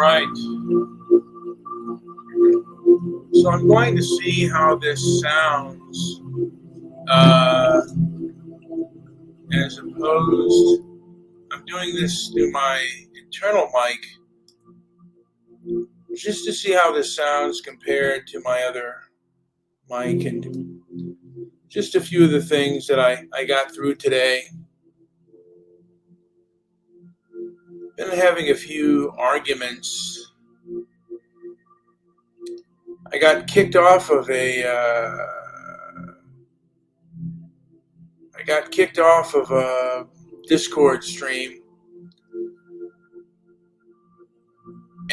right. So I'm going to see how this sounds as opposed. I'm doing this through my internal mic just to see how this sounds compared to my other mic, and just a few of the things that I got through today. Been having a few arguments. I got kicked off of a Discord stream,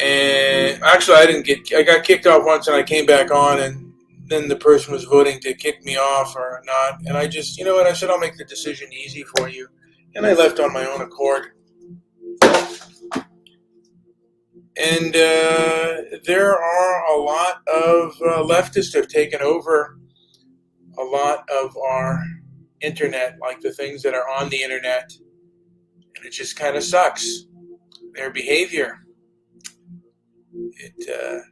and actually I got kicked off once, and I came back on, and then the person was voting to kick me off or not, and I just, you know what, I said, I'll make the decision easy for you, and I left on my own accord. And there are a lot of leftists have taken over a lot of our internet, like the things that are on the internet, and it just kind of sucks. Their behavior. You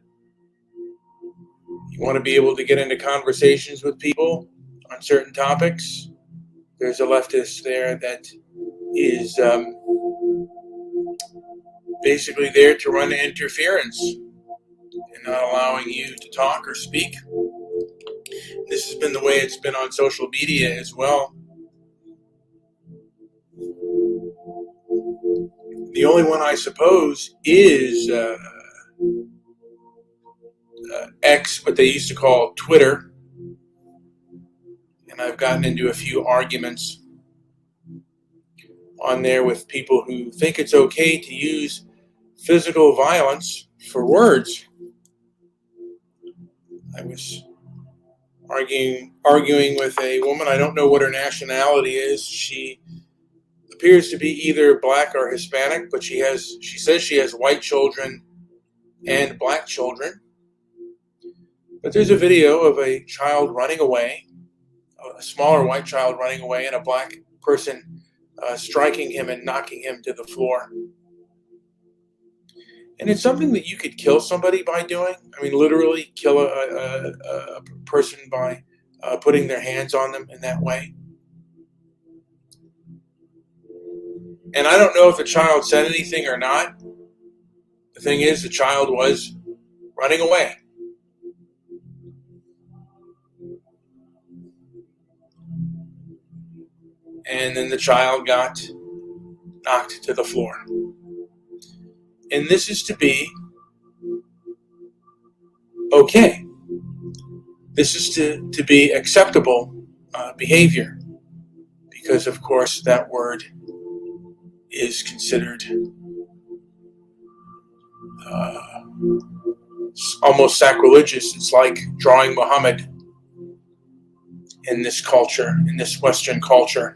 want to be able to get into conversations with people on certain topics. There's a leftist there that is basically there to run interference and not allowing you to talk or speak. This has been the way it's been on social media as well. The only one, I suppose, is X, what they used to call Twitter. And I've gotten into a few arguments on there with people who think it's okay to use physical violence for words. I was arguing with a woman. I don't know what her nationality is. She appears to be either black or Hispanic, but she says she has white children and black children. But there's a video of a child running away, a smaller white child running away, and a black person striking him and knocking him to the floor. And it's something that you could kill somebody by doing. I mean, literally kill a person by putting their hands on them in that way. And I don't know if the child said anything or not. The thing is, the child was running away. And then the child got knocked to the floor. And this is to be okay. This is to be acceptable behavior, because, of course, that word is considered almost sacrilegious. It's like drawing Muhammad in this culture, in this Western culture,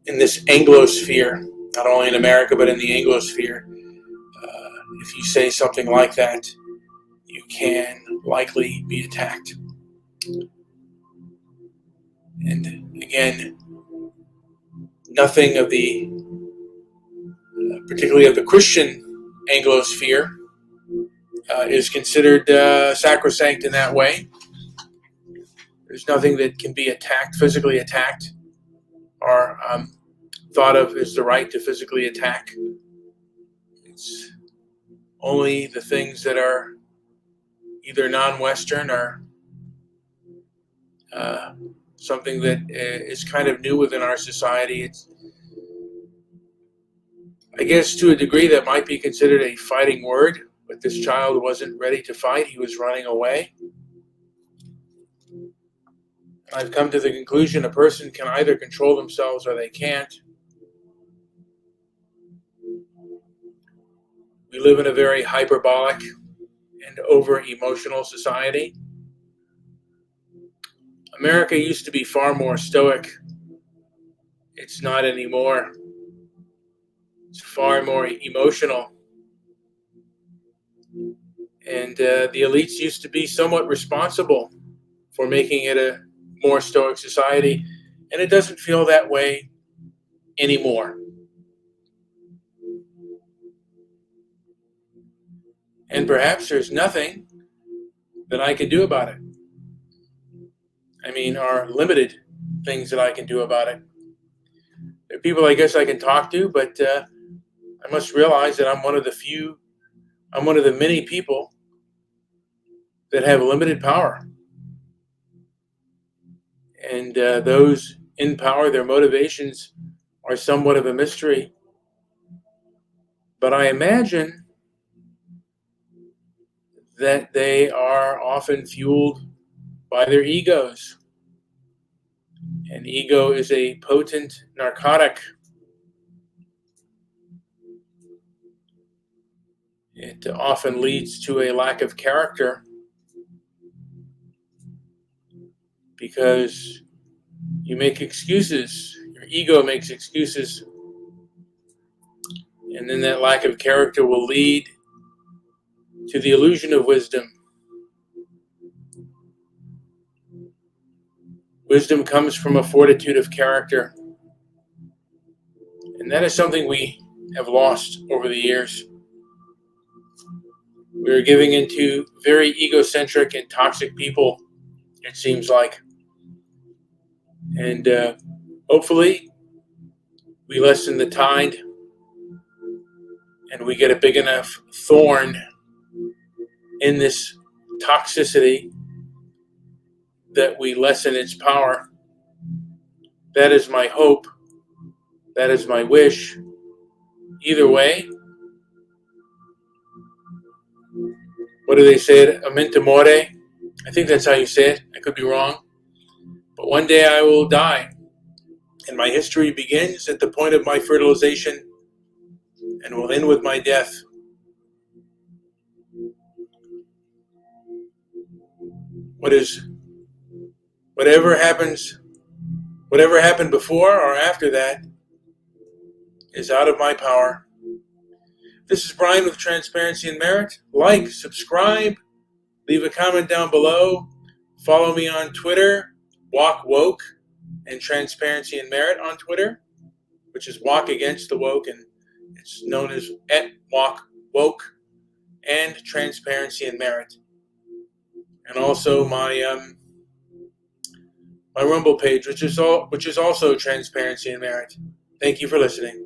in this Anglosphere, not only in America, but in the Anglosphere. If you say something like that, you can likely be attacked. And again, nothing of the, particularly of the Christian Anglosphere, is considered sacrosanct in that way. There's nothing that can be attacked, physically attacked, or thought of as the right to physically attack. It's only the things that are either non-Western or something that is kind of new within our society. It's, I guess, to a degree that might be considered a fighting word, but this child wasn't ready to fight. He was running away. I've come to the conclusion a person can either control themselves or they can't. We live in a very hyperbolic and over-emotional society. America used to be far more stoic. It's not anymore. It's far more emotional. And the elites used to be somewhat responsible for making it a more stoic society, and it doesn't feel that way anymore. And perhaps there's nothing that I can do about it. I mean, are limited things that I can do about it. There are people I guess I can talk to, but I must realize that I'm one of the many people that have limited power. And those in power, their motivations are somewhat of a mystery. But I imagine that they are often fueled by their egos. And ego is a potent narcotic. It often leads to a lack of character because you make excuses. Your ego makes excuses. And then that lack of character will lead to the illusion of wisdom. Wisdom comes from a fortitude of character. And that is something we have lost over the years. We're giving into very egocentric and toxic people, it seems like. And hopefully we lessen the tide and we get a big enough thorn in this toxicity that we lessen its power. That is my hope. That is my wish. Either way, what do they say? Memento mori? I think that's how you say it. I could be wrong. But one day I will die. And my history begins at the point of my fertilization and will end with my death. Whatever happened before or after that is out of my power. This is Brian with Transparency and Merit. Like, subscribe, leave a comment down below. Follow me on Twitter, Walk Woke, and Transparency and Merit on Twitter, which is Walk Against the Woke, and it's known as @Walk Woke and Transparency and Merit. And also my Rumble page, which is also Transparency and Merit. Thank you for listening.